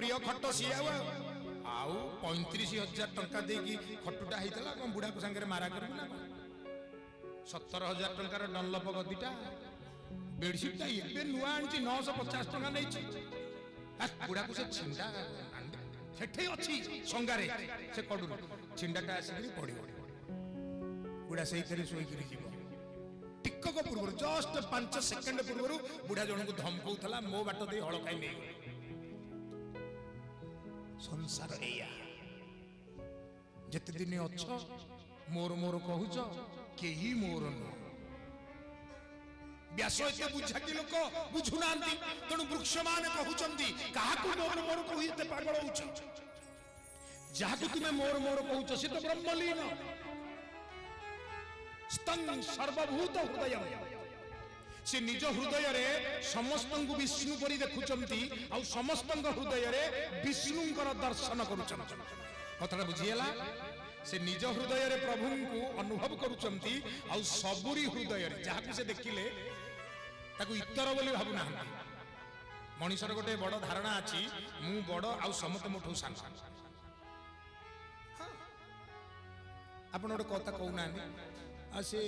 प्रिय खट सी आउ 35,000 टंका देकी खटुटा होता कौन बुढ़ा को सांगे मारा करू ना 17,000 टंकार डनलप गदिटा बेडसीटा ये नुआ आनी 950 टंका नहीं बुढ़ा को से छिंडा सेठे अच्छी संगारे से कड़ू छिंडाटा आसिक पड़ बुढ़ा से शोक टिकक पूर्व जस्ट 5 सेकेंड पूर्व बुढ़ा जन को धमकाउला मो बाट दे हल खाई नहीं संसार जिते दिन अच्छ मोर मोर कहूच केही मोर नुह व्यास एते बुझाकी लोक बुझुना तेणु वृक्ष मान कहउचंदी काहाकू मोर मोर कहि एते पागल होउछ जाहाकू तुमे मोर मोर कहउछ से तो ब्रह्मलीन स्तन सर्वभूत हृदय से निज हृदय रे समस्त विष्णु परि देखुचंती आ समस्त हृदय रे विष्णुंकर दर्शन करूचंती कथटा बुझीला से निज हृदय रे प्रभु को अनुभव करूचंती आ सबुरी हृदय रे जहाकू से देखिले ताकू इतर बोली भाबु ना मनीषर गोटे बड़ धारणा अछि मु बड़ आ समत मुठू सांग आपण गोटे कथा कहूना आ से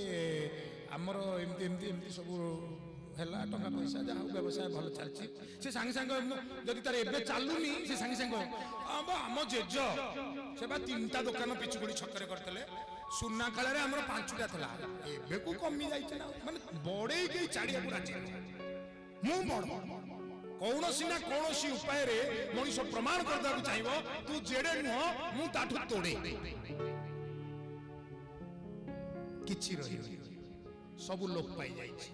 आमर एमती एमती एमती सब है टका पैसा जहाँ व्यवसाय भल चलती से सांगे सांगे जदि तार एबे चालुनी से सांगे सांगे आम जेज से 3टा दुकान पिछुगुड़ी छकरे करते सुना काल आम 5टा था एबे को कमी जाइए माने बड़े कई चाड़िया राजी मु बड़ कौन ना कौन उपाय मनीष प्रमाण करदा चाहिए तू जेडे नुह मु ताठू तोड़े किछि रही सबु लोक पाई जाइछि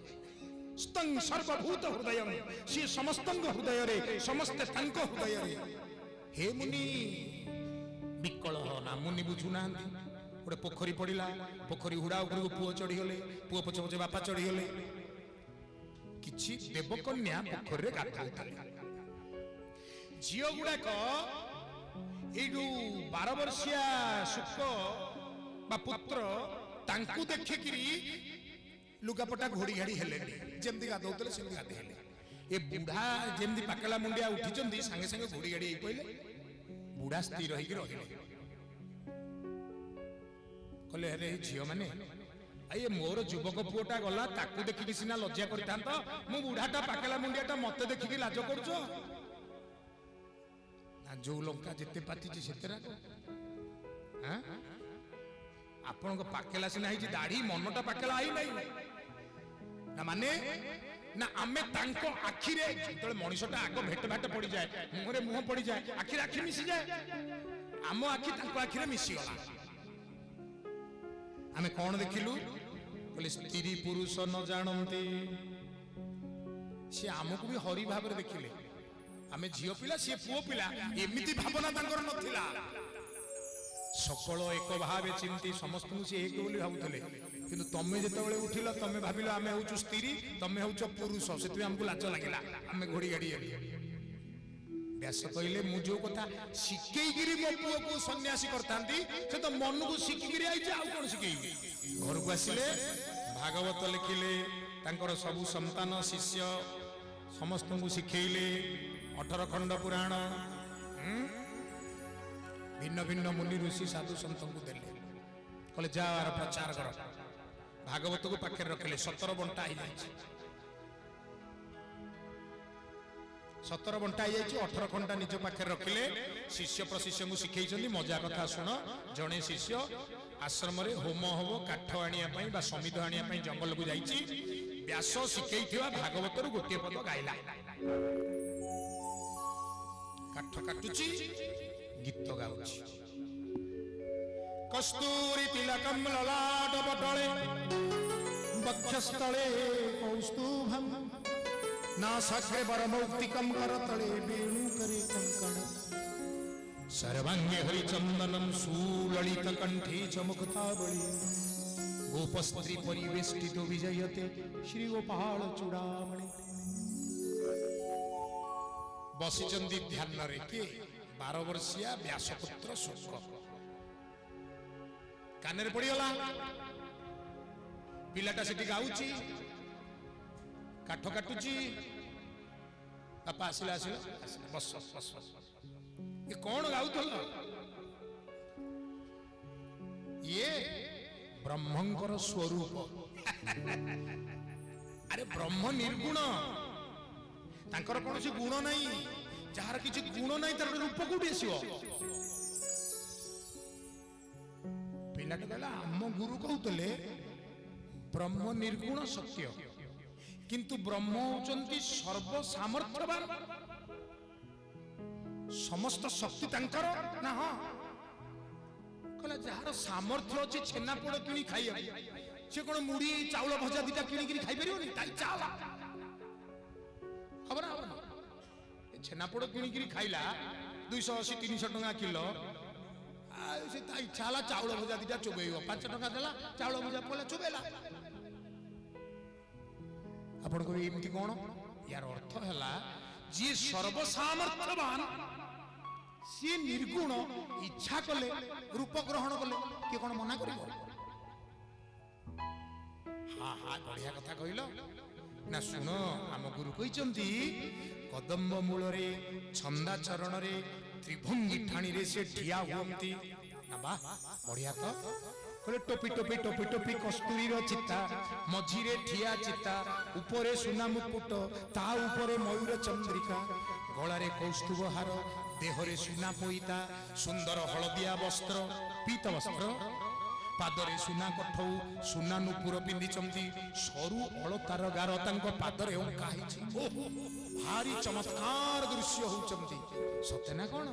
स्तंग सर्वभूत हृदय सी समस्त हृदय रे समस्त तांक हृदय रे हे मुनि विकल ना मुनि बुझुना गोटे पोखरी पड़िला पोखरी हुड़ा ऊपर पुओ चढ़ी गले पुओ पछे पछे बापा चढ़ी गले किछि देवकन्या पोखरी रे गाधौथले झियो गुड़ाक ए 12 वर्षिया सुख बा पुत्र तांकु देखिकी लुगापटा घोड़ी घाड़ी हेले जमती गाधौले सेमती गाधे हेले ए बुढ़ा जमती पाकला मुंडिया उठी सांगे सांगे घोड़ी घाड़ी पड़े बुढ़ा स्थिर रही कहले अरे झील मैंने ये मोर युवक पुओटा गला ताकू देखिकी सीना लज्जा कर मु बुढ़ाटा पाकला मुंडियाटा मत देखिकी लाज कर जो लंका जिते पाती से आपण पाकेला सिना ही दाढ़ी मनटा पाकेला आई नहीं ना माने ना आमे तांको आखि रे जतले मनीषटा आग भेट भाट पड़ी जाए मुंह रे मुंह पड़ी जाए आखि रे आखि मिसी जाए आम आखि तांको आखि रे मिसी गला आमे कोन देखिलु बोले स्त्री पुरुष न जानते से आमको भी हरि भाव रे देखिले आमे झियो पिला से पुओ पिला एमिति भावना तांकर नथिला सकल एक भाव चिंती समस्त से एक बोली भावुले किंतु तमे जिते उठिल तमे भाविल आम हूँ स्त्री तमे हूँ पुरुष से आमको लाज लगे आम घोड़ी गाड़ी व्यास कहले मु जो कथा शिखेकरी मो पुओ को सन्यासी करता से तो मन को शिखिकी आई कौन शिखेबी घर को आसिले भागवत लिखिले तांकर सबु संतान शिष्य समस्त को शिखेले 18 खंड पुराण भिन्न भिन्न मुनि ऋषि साधु सत को देले कहले जा प्रचार कर भागवत को पाखे रखिले 17 बंटा हो जाए 17 बंटा हो जाए 18 खंडा निज पाखे रखिले शिष्य प्रशिष्य को शिखई मजा कथा शुण जड़े शिष्य आश्रम रे होम हम काठ आने समिध आने जंगल को जाइए व्यास शिखई भागवत गोटे पद गाइला काठ काटुची गीत गाउछि कस्तूरी तिलकम ललाट पटले वक्षस्थले कौस्तुभम नासाग्रे वरमौक्तिकम करतले वेणु करे कंकण सर्वांगे हरिचंदनम सुललित कंठे च मुक्तावली गोपस्त्री परिवेष्टित विजयते श्री गोपाल चूड़ामणि बसिचंदी ध्यान रे के 12 वर्षिया व्यासपुत्र शुक्र कान पड़गला पिलाटा से गाउची काठ काटुची ବାପା ଆସିଲା ଆସିଲା ବସ ବସ ଏ କଣ ଗାଉଥିଲ? ଇଏ ବ୍ରହ୍ମଙ୍କର ସ୍ୱରୂପ। ଆରେ ବ୍ରହ୍ମ ନିର୍ଗୁଣ, ତାଙ୍କର କୌଣସି ଗୁଣ ନାହିଁ। ଯାହାର କିଛି ଗୁଣ ନାହିଁ ତାର ରୂପ କୋଉଠି ଆସିବ? ପିଲାଟା କହିଲା ଆମ ଗୁରୁ କହୁଥିଲେ ବ୍ରହ୍ମ ନିର୍ଗୁଣ ସତ୍ୟ, କିନ୍ତୁ ବ୍ରହ୍ମ ହଉଛନ୍ତି ସର୍ବ ସାମର୍ଥ୍ୟବାନ, ସମସ୍ତ ଶକ୍ତି ତାଙ୍କର ନା? ହଁ। କହିଲା ଯାହାର ସାମର୍ଥ୍ୟ ଅଛି ଛେନାପୋଡ଼ କିଣି ଖାଇବାକୁ, ସେ କଣ ମୁଢି ଚାଉଳ ଭଜା ଦିଟା କିଣିକିରି ଖାଇପାରିବନି? ତାଇ ଚାଲ ଖବର ହବ ନା? ଛେନାପୋଡ଼ କିଣିକିରି ଖାଇଲା 280 300 ଟଙ୍କା କିଲୋ, ଆଉ ସେ ତା ଇଚ୍ଛା ହେଲା ଚାଉଳ ଭଜା ଦିଟା ଚୋବେଇବ, 5 ଟଙ୍କା ଦେଲା ଚାଉଳ ଭଜା ପଡ଼ିଲା ଚୋବେଇଲା। ଆପଣ କହିବେ ଏମିତି କଣ? ୟାର ଅର୍ଥ ହେଲା ଯିଏ ସର୍ବସାମର୍ଥ୍ୟବାନ ସିଏ ନିର୍ଗୁଣ, ଇଚ୍ଛା କଲେ ରୂପ ଗ୍ରହଣ କଲେ କିଏ କଣ ମନା କରିବ? ହଁ ହଁ ବଢିଆ କଥା କହିଲ ନା। ଶୁଣ, ଆମ ଗୁରୁ କହିଛନ୍ତି କଦମ୍ବ ମୂଳରେ ଛନ୍ଦା ଚରଣରେ ତ୍ରିଭଙ୍ଗୀ ଠାଣିରେ ସେ ଠିଆ ହୁଅନ୍ତି। ନା ବଢିଆ ତ। କହିଲେ ଟୋପି ଟୋପି ଟୋପି ଟୋପି କସ୍ତୁରୀର ଚିତା, ମଝିରେ ଠିଆ ଚିତା, ଉପରେ ସୁନା ମୁକୁଟ, ତା ଉପରେ ମୟୂର ଚନ୍ଦ୍ରିକା, ଗଳାରେ କୌସ୍ତୁଭ ହାର, ଦେହରେ ସୁନା ପଇତା, ସୁନ୍ଦର ହଳଦିଆ ବସ୍ତ୍ର, ପୀତ ବସ୍ତ୍ର, ପାଦରେ ସୁନା କଠଉ, ସୁନା ନୂପୁର ପିନ୍ଧିଛନ୍ତି, ସରୁ ଅଳତାର ଗାର ତାଙ୍କ ପାଦରେ ଅଙ୍କା ହେଇଛି। ଭାରି ଚମତ୍କାର ଦୃଶ୍ୟ ହଉଛନ୍ତି। ସତେ ନା କଣ?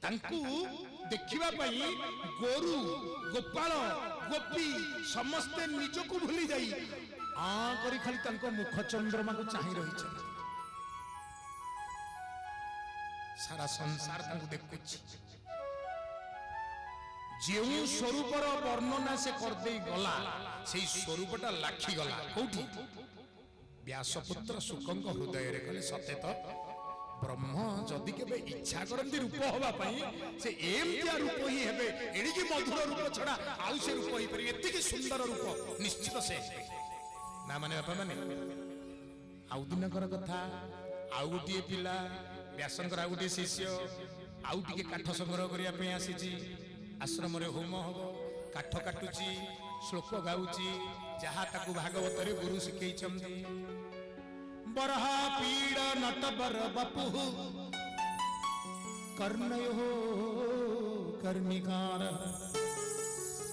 ତାଙ୍କୁ ଦେଖିବା ପାଇଁ ଗୋରୁ, ଗୋପାଳ, ଗୋପୀ ସମସ୍ତେ ନିଜକୁ ଭୁଲି ଯାଇ କରି ଖାଲି ତାଙ୍କ ମୁଖ ଚନ୍ଦ୍ରମାକୁ ଚାହିଁ ରହିଛନ୍ତି। ସାରା ସଂସାର ତାଙ୍କୁ ଦେଖୁଛି। ଯେଉଁ ସ୍ୱରୂପର ବର୍ଣ୍ଣନା ସେ କରିଦେଇ ଗଲା, ସେଇ ସ୍ୱରୂପଟା ଲାଖିଗଲା କୋଉଠି? ବ୍ୟାସପୁତ୍ର ଶୁକଙ୍କ ହୃଦୟରେ। କହିଲେ ସତେ ତ, ବ୍ରହ୍ମ ଯଦି କେବେ ଇଚ୍ଛା କରନ୍ତି ରୂପ ହବା ପାଇଁ, ସେ ଏମିତିଆ ରୂପ ହିଁ ହେବେ। ଏଣିକି ମଧୁର ରୂପ ଛଡା ଆଉ ସେ ରୂପ ହେଇପାରିବେ। ଏତିକି ସୁନ୍ଦର ରୂପ ନିଶ୍ଚିତ ସେ ନା। ମାନେ ବାପା ମାନେ, ଆଉ ଦିନକର କଥା, ଆଉ ଗୋଟିଏ ପିଲା ବ୍ୟାସଙ୍କର ଆଉ ଗୋଟିଏ ଶିଷ୍ୟ ଆଉ ଟିକେ କାଠ ସଂଗ୍ରହ କରିବା ପାଇଁ ଆସିଛି। ଆଶ୍ରମରେ ହୋମ ହବ, କାଠ କାଟୁଛି, ଶ୍ଲୋକ ଗାଉଛି, ଯାହା ତାକୁ ଭାଗବତରେ ଗୁରୁ ଶିଖେଇଛନ୍ତି। ବରହା ପୀଡ ନଟବର ବପୁ କର୍ଣ୍ଣୟୋ କର୍ଣ୍ଣିକାର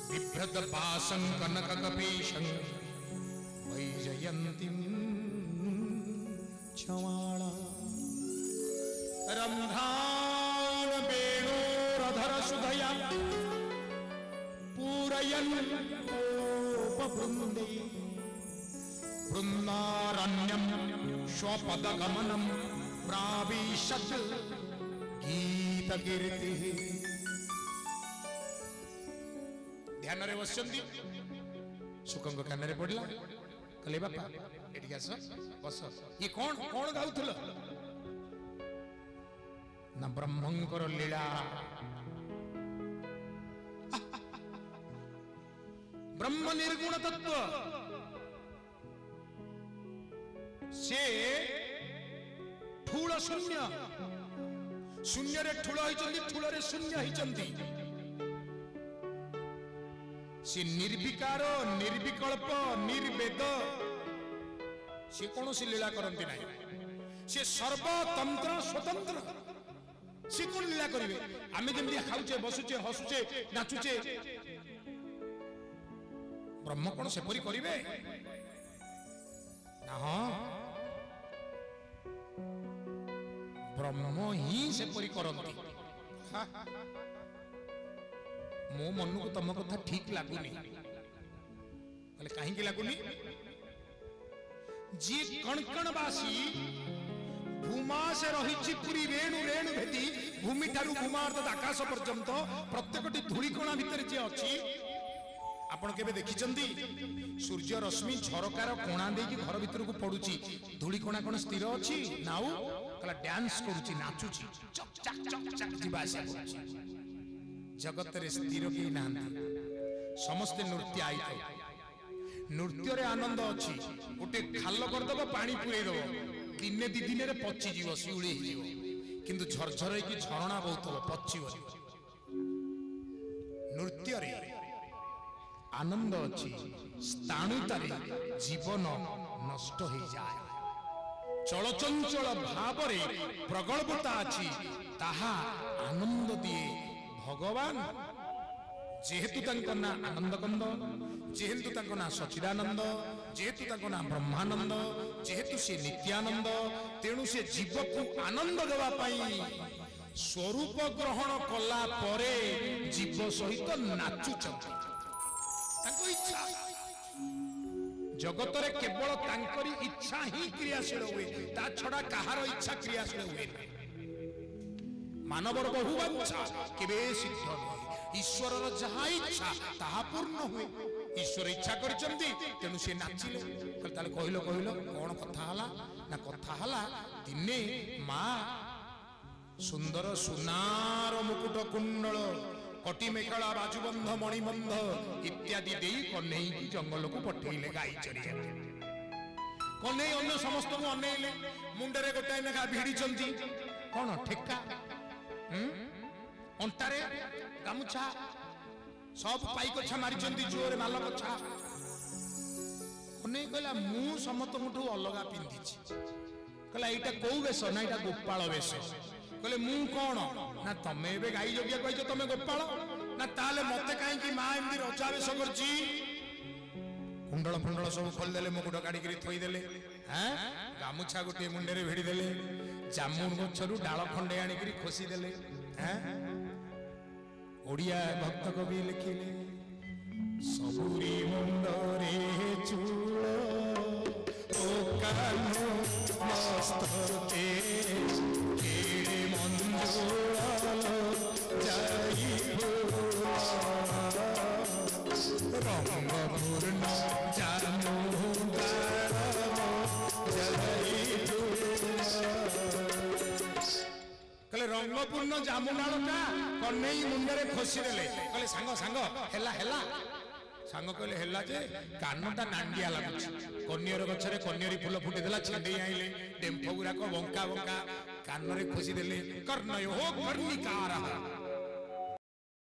ବିଭ୍ରତ ପାଶଂ କନକ କପୀଶଂ वैजयन्तीं क्षमाला रन्ध्रान वेणोरधर सुधया पूरयन् उपवृन्दे वृन्दारण्यं स्वपदगमनं प्राविशत् गीतकीर्तिः। ध्यान रे बसंती सुकंग कान रे पड़ला। कहले बापा एठी आस बस। ये कौन कौन गाउथलो ना? ब्रह्मंकर लीला। ब्रह्म निर्गुण तत्व से ठूल शून्य, शून्य रे ठूल होइचंदी, ठूल रे शून्य होइचंदी। से निर्विकार, निर्विकल्प, निर्वेद, से कौन सी लीला करती नहीं। से सर्वतंत्र स्वतंत्र। से कौन लीला करेंगे? आम जमी खाऊचे, बसुचे, हसुचे, नाचुचे, ब्रह्म कौन सेपरी करेंगे ना? हाँ, ब्रह्म ही सेपरी करती। मो मन को तुम कथा ठीक लगुनि। कहीं लगुनि? जी कणकणवासी भूमा से रही पूरी रेणु रेणु भेदी भूमि ठारू भूमार्थ आकाश पर्यंत प्रत्येकटी धूलिकणा भितर जे अच्छी आपण केबे देखिचंदी? सूर्य रश्मि झरकार कोणा देकी घर भीतर को पडुची, धूलिकणा कोन स्थिर अछि? नाउ कला डांस करूची, नाचुची, चक चक चक चक जीवासी करूची। जगत रे स्थिर के नांती, समस्त नृत्य आईत। नृत्य रे आनंद अच्छी गोटे खाल करदब पानी पुरे दब दिने दी दिन पचिज शिउली किंतु झरझर की झरणा बहुत पचीब नृत्य रे आनंद अच्छी स्थाणुतार जीवन नष्ट हो जाए चलचंचल भाव प्रगल्भता अच्छी ताहा आनंद दिए भगवान जेहेतु तांको ना आनंद कंद जेहेतु तांको ना सचिदानंद जेहेतु तांको ना ब्रह्मानंद जेहेतु से नित्यानंद तेणु से जीव को आनंद देवा पाई स्वरूप ग्रहण कला परे जीव सहित नाचुचंती तांको इच्छा जगत रे केवल तांकरी इच्छा ही क्रियाशील हुए ता छड़ा कहार इच्छा क्रियाशील हुए मानवर बहुवांछा केबे सिद्ध नहे ईश्वर जहा इच्छा ताहा पूर्ण हुए ईश्वर इच्छा करचंती तेनु से नाचिले ताले कहिलो कहिलो कोन कथा हला ना कथा हला दिने मा सुंदर सुनार मुकुट कुंडल कटी मेखला बाजुबंध मणिबंध इत्यादि देई कन्हई की जंगल को पठेइले गाई चरिया कन्हई अन्य समस्त को अनेइले मुंडरे गोटाय नेखा भिड़ी चंती कोन ठेका अंटारे गामुछा सब पाई कछा मारी चंती जोरे माल कछा कन्हई कहला मु समत मुठू अलगा पिंदिछि कहला एटा को वेश ना एटा गोपाल वेश कहले मु कोन ना तमे बे गाई जोगिया कहजो तमे गोपाल ना ताले मते काई की मां एमदी रजा वेश करची कुंडल फुंडल सब खोल देले मुकुट काढी करी थई देले हैं गामुछा गोटे मुंडे रे भेड़ी देले जामुन गछरु डाल खंडे आनी करी खोसी देले हैं ओडिया भक्त कवि लिखिले सबुरी मुंडरे चूल ओ कानो मस्तके केड़े मंजुल जाई रंग पूर्ण जामु कहले रंगपूर्ण जामुनाल का कन्हई मुंडरे खोसी देले कहले सांग सांग हेला हेला सांग कहले हेला जे कानटा नांडिया लागुछ कन्यर गछरे कन्यरी फूल फुटी देला छेंडई आइले डेम्फो गुराको बंका बंका कानरे खोसी देले कर्णयो कर्णिकार